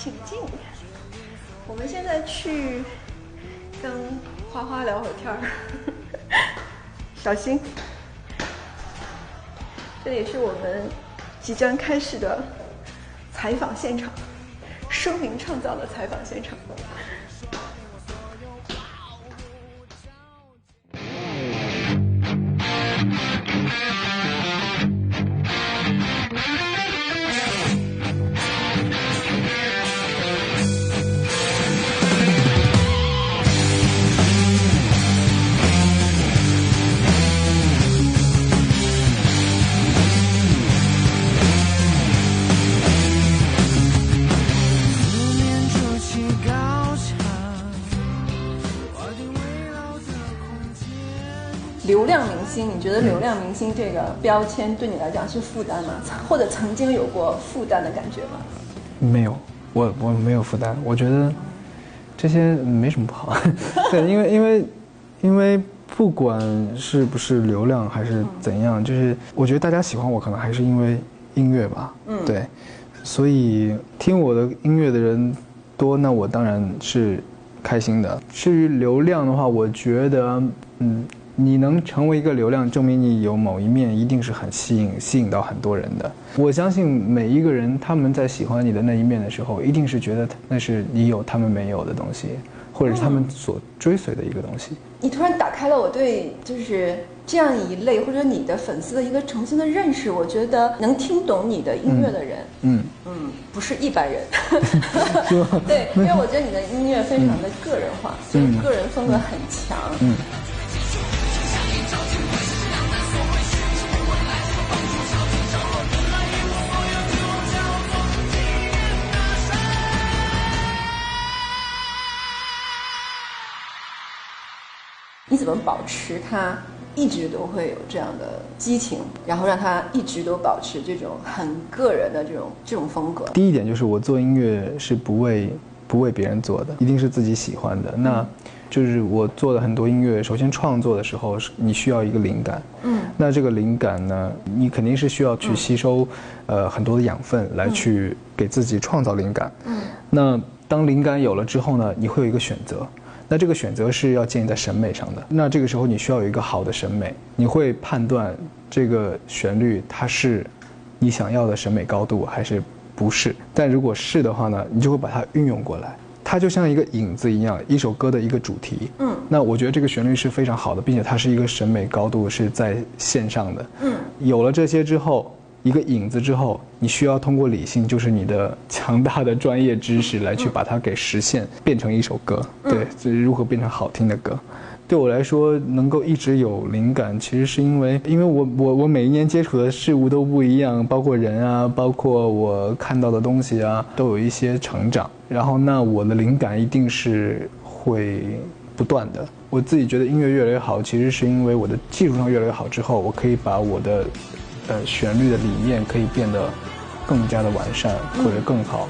请进。我们现在去跟花花聊会儿天儿。小心，这里是我们即将开始的采访现场，声名创造的采访现场。流量明星，你觉得流量明星这个标签对你来讲是负担吗？或者曾经有过负担的感觉吗？没有，我没有负担，我觉得这些没什么不好。对，因为不管是不是流量还是怎样，就是我觉得大家喜欢我可能还是因为音乐吧。对，所以听我的音乐的人多，那我当然是开心的。至于流量的话，我觉得你能成为一个流量，证明你有某一面一定是很吸引到很多人的。我相信每一个人他们在喜欢你的那一面的时候，一定是觉得那是你有他们没有的东西，或者是他们所追随的一个东西。你突然打开了我对就是这样一类或者你的粉丝的一个重新的认识。我觉得能听懂你的音乐的人，不是一般人。对，因为我觉得你的音乐非常的个人化，就是个人风格很强。你怎么保持它一直都会有这样的激情，然后让它一直都保持这种很个人的这种风格？第一点就是我做音乐是不为别人做的，一定是自己喜欢的。那就是我做的很多音乐，首先创作的时候你需要一个灵感。那这个灵感呢，你肯定是需要去吸收很多的养分来去给自己创造灵感。那当灵感有了之后呢，你会有一个选择。那这个选择是要建立在审美上的。那这个时候你需要有一个好的审美，你会判断这个旋律它是你想要的审美高度还是不是。但如果是的话呢，你就会把它运用过来。它就像一个影子一样，一首歌的一个主题。那我觉得这个旋律是非常好的，并且它是一个审美高度是在线上的。有了这些之后，一个影子之后，你需要通过理性，就是你的强大的专业知识来去把它给实现，变成一首歌。对，就是如何变成好听的歌。对我来说，能够一直有灵感，其实是因为我每一年接触的事物都不一样，包括人啊，包括我看到的东西啊，都有一些成长。然后那我的灵感一定是会不断的。我自己觉得音乐越来越好，其实是因为我的技术上越来越好之后，我可以把我的旋律的理念可以变得更加的完善或者更好。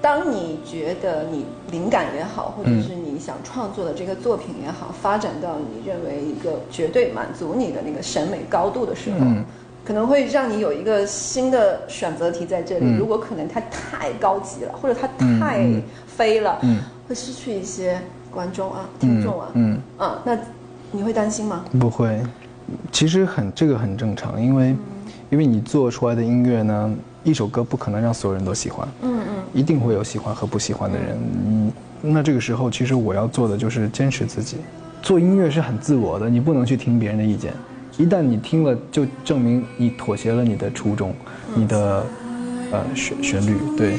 当你觉得你灵感也好，或者是你想创作的这个作品也好，发展到你认为一个绝对满足你的那个审美高度的时候，可能会让你有一个新的选择题在这里。如果可能它太高级了，或者它太飞了，会失去一些观众啊、听众啊。那你会担心吗？不会，其实这个很正常，因为你做出来的音乐呢，一首歌不可能让所有人都喜欢，一定会有喜欢和不喜欢的人。那这个时候，其实我要做的就是坚持自己。做音乐是很自我的，你不能去听别人的意见。一旦你听了，就证明你妥协了你的初衷，你的旋律，对。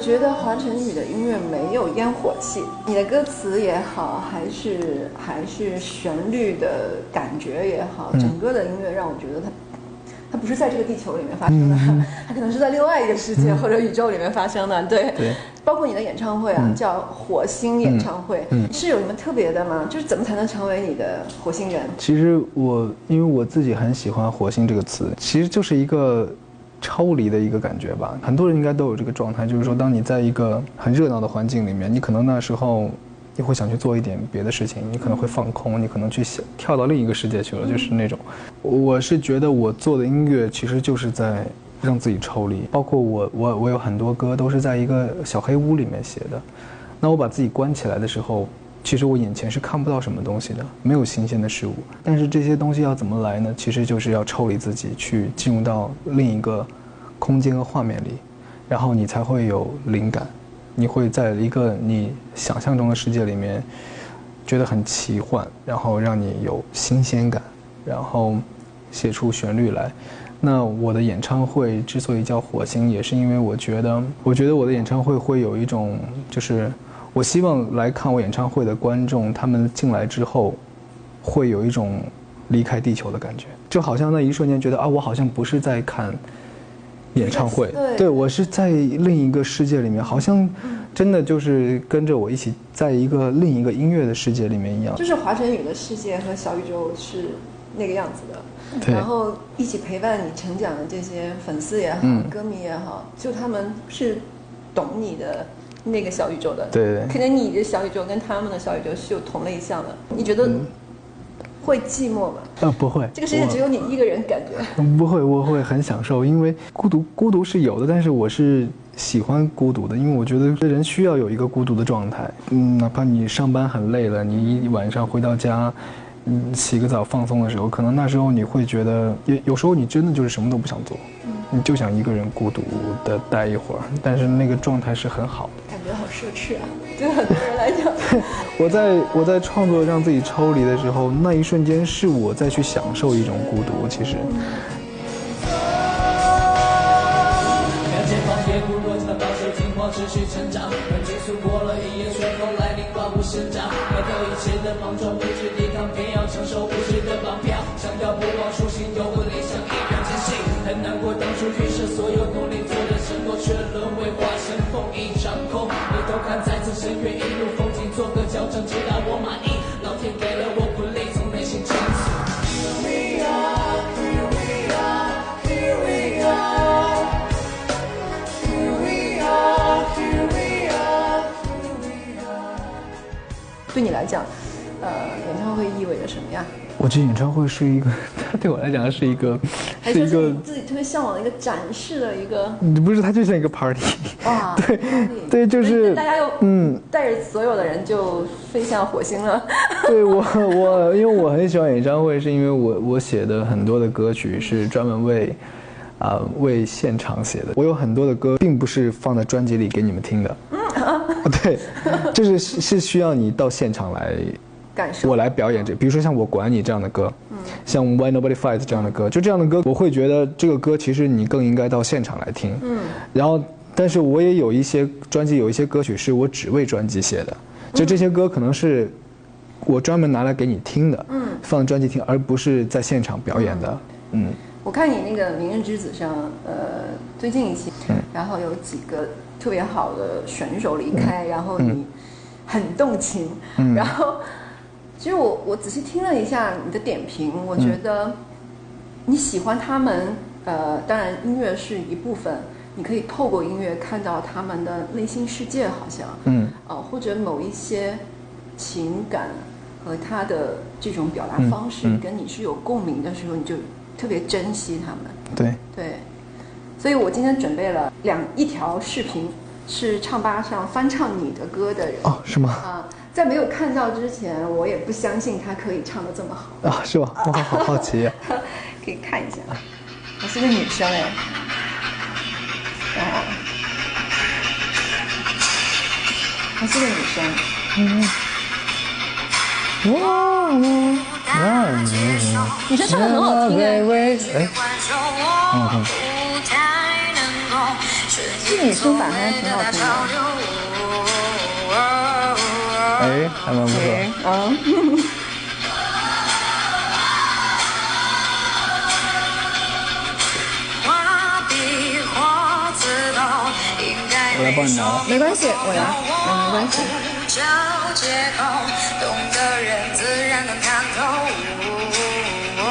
觉得华晨宇的音乐没有烟火气，你的歌词也好，还是旋律的感觉也好，整个的音乐让我觉得它不是在这个地球里面发生的，它可能是在另外一个世界或者宇宙里面发生的。对，包括你的演唱会啊，叫火星演唱会，是有什么特别的吗？就是怎么才能成为你的火星人？其实因为我自己很喜欢火星这个词，其实就是一个抽离的一个感觉吧。很多人应该都有这个状态，就是说当你在一个很热闹的环境里面，你可能那时候你会想去做一点别的事情，你可能会放空，你可能去跳到另一个世界去了，就是那种。我是觉得我做的音乐其实就是在让自己抽离，包括我有很多歌都是在一个小黑屋里面写的。那我把自己关起来的时候，其实我眼前是看不到什么东西的，没有新鲜的事物。但是这些东西要怎么来呢？其实就是要抽离自己，去进入到另一个空间和画面里，然后你才会有灵感。你会在一个你想象中的世界里面觉得很奇幻，然后让你有新鲜感，然后写出旋律来。那我的演唱会之所以叫火星，也是因为我觉得我的演唱会会有一种，就是我希望来看我演唱会的观众，他们进来之后会有一种离开地球的感觉，就好像那一瞬间觉得啊，我好像不是在看演唱会，对，我是在另一个世界里面，好像真的就是跟着我一起在另一个音乐的世界里面一样。就是华晨宇的世界和小宇宙是那个样子的，然后一起陪伴你成长的这些粉丝也好，歌迷也好，就他们是懂你的那个小宇宙的，对，可能你的小宇宙跟他们的小宇宙是有同类项的。你觉得会寂寞吗？不会，这个世界只有你一个人感觉。不会，我会很享受，因为孤独是有的，但是我是喜欢孤独的，因为我觉得人需要有一个孤独的状态。哪怕你上班很累了，你一晚上回到家，洗个澡放松的时候，可能那时候你会觉得，有时候你真的就是什么都不想做，你就想一个人孤独的待一会儿，但是那个状态是很好的。感觉好奢侈啊，对很多人来讲。我在创作让自己抽离的时候，那一瞬间是我在去享受一种孤独，其实。持续成长，人结束过了一夜，随风来临，万物生长。来的一切的莽撞，无知抵抗，偏要承受无知的绑票。想要不忘初心，有个理想，依然前行。很难过当初预设所有努力做的承诺，却沦为化成风一场空。回头看再次深渊，一路风景做个校正，直到我满意。老天给了我鼓励，从内心倾诉。Here we are, here we are, here we are, here we are.对你来讲，演唱会意味着什么呀？我觉得演唱会是一个，它对我来讲是一个你自己特别向往的一个展示的一个，不是，它就像一个 party。哇，对，就是大家又带着所有的人就飞向火星了。对我因为我很喜欢演唱会，是因为我写的很多的歌曲是专门为现场写的。我有很多的歌并不是放在专辑里给你们听的。对，就是需要你到现场来感受，我来表演这，比如说像我管你这样的歌，像 Why Nobody Fights 这样的歌，就这样的歌，我会觉得这个歌其实你更应该到现场来听。然后，但是我也有一些专辑，有一些歌曲是我只为专辑写的，就这些歌可能是我专门拿来给你听的，放专辑听，而不是在现场表演的。我看你那个《明日之子》上，最近一期，然后有几个特别好的选手离开，然后你很动情，然后其实我仔细听了一下你的点评，我觉得你喜欢他们，当然音乐是一部分，你可以透过音乐看到他们的内心世界，好像，或者某一些情感和他的这种表达方式跟你是有共鸣的时候，你就特别珍惜他们。对，所以我今天准备了一条视频，是唱吧上翻唱你的歌的人。哦，是吗？在没有看到之前，我也不相信他可以唱得这么好。啊，是吗？我好好奇啊。可以看一下，我是个女生哎。我是个女生。女生唱得很好听哎。这女生版还挺好听的。哎，还蛮不错。我来帮你拿了。没关系，我拿，没关系。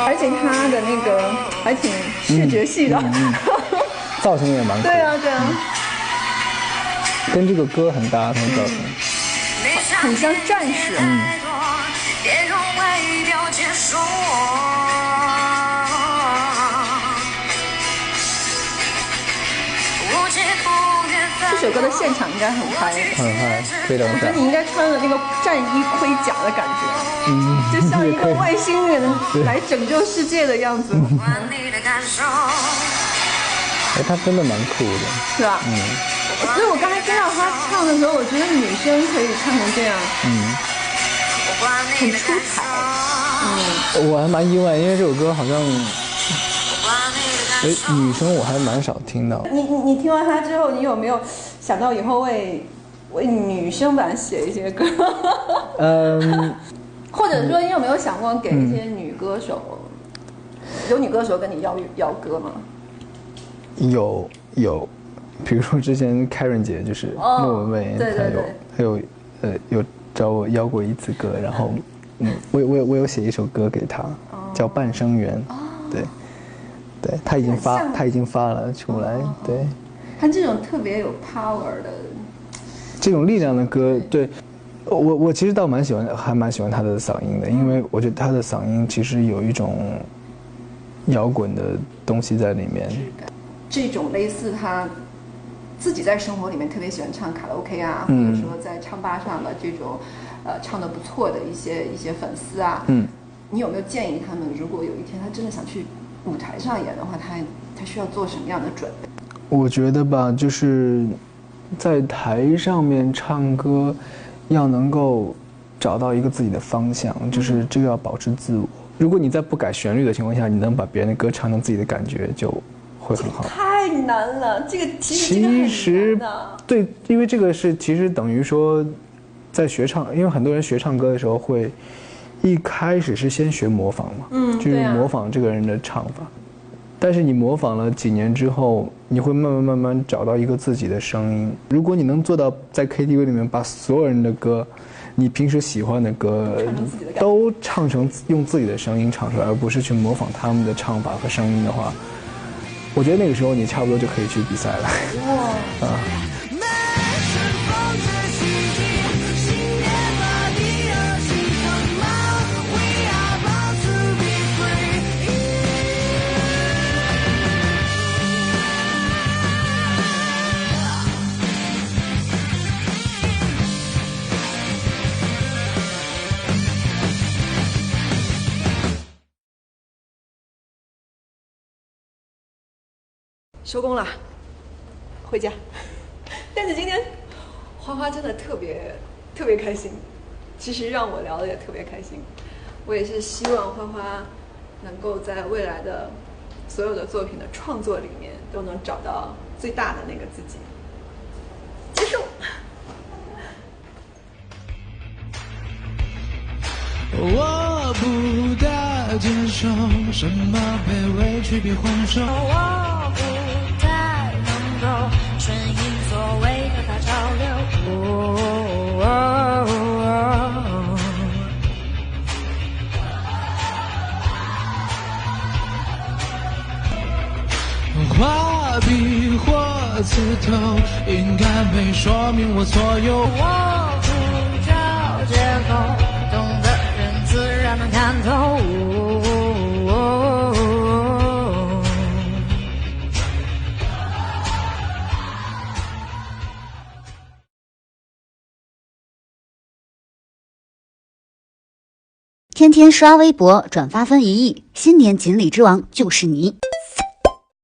而且他的那个还挺视觉系的，造型也蛮酷的。对啊，对啊，跟这个歌很搭，他的造型。很像战士。这首歌的现场应该很嗨，很嗨，非常嗨。我觉得你应该穿了那个战衣盔甲的感觉，就像一个外星人来拯救世界的样子。哎，他真的蛮酷的，是吧？所以我刚才听到他唱的时候，我觉得女生可以唱成这样，很出彩。我还蛮意外，因为这首歌好像，女生我还蛮少听到。你听完他之后，你有没有想到以后为女生版写一些歌？或者说你有没有想过给一些女歌手，有女歌手跟你要歌吗？有，比如说之前 Karen 姐就是莫文蔚，她有找我邀过一次歌，然后我有写一首歌给她，叫《半生缘》，对，她已经发了出来，对。她这种特别有 power 的这种力量的歌，对我其实倒还蛮喜欢她的嗓音的，因为我觉得她的嗓音其实有一种摇滚的东西在里面。这种类似他自己在生活里面特别喜欢唱卡拉 OK 啊，或者说在唱吧上的这种唱得不错的一些粉丝啊，你有没有建议他们，如果有一天他真的想去舞台上演的话，他需要做什么样的准备？我觉得吧，就是在台上面唱歌要能够找到一个自己的方向，就是这个要保持自我。如果你在不改旋律的情况下，你能把别人的歌唱成自己的感觉，就会很好。太难了，这个其实对，因为这个是其实等于说，在学唱，因为很多人学唱歌的时候会一开始是先学模仿嘛，就是模仿这个人的唱法。但是你模仿了几年之后，你会慢慢找到一个自己的声音。如果你能做到在 KTV 里面把所有人的歌，你平时喜欢的歌都唱成用自己的声音唱出来，而不是去模仿他们的唱法和声音的话，我觉得那个时候你差不多就可以去比赛了。哇！收工了，回家。但是今天花花真的特别开心，其实让我聊得也特别开心。我也是希望花花能够在未来的所有的作品的创作里面都能找到最大的那个自己。结束。我不大接受什么被委屈比还手，我不太能够顺应所谓的大潮流。画笔或刺头应该没说明我所有，我不找借口，懂的人自然能看透。天天刷微博，转发分1亿，新年锦鲤之王就是你。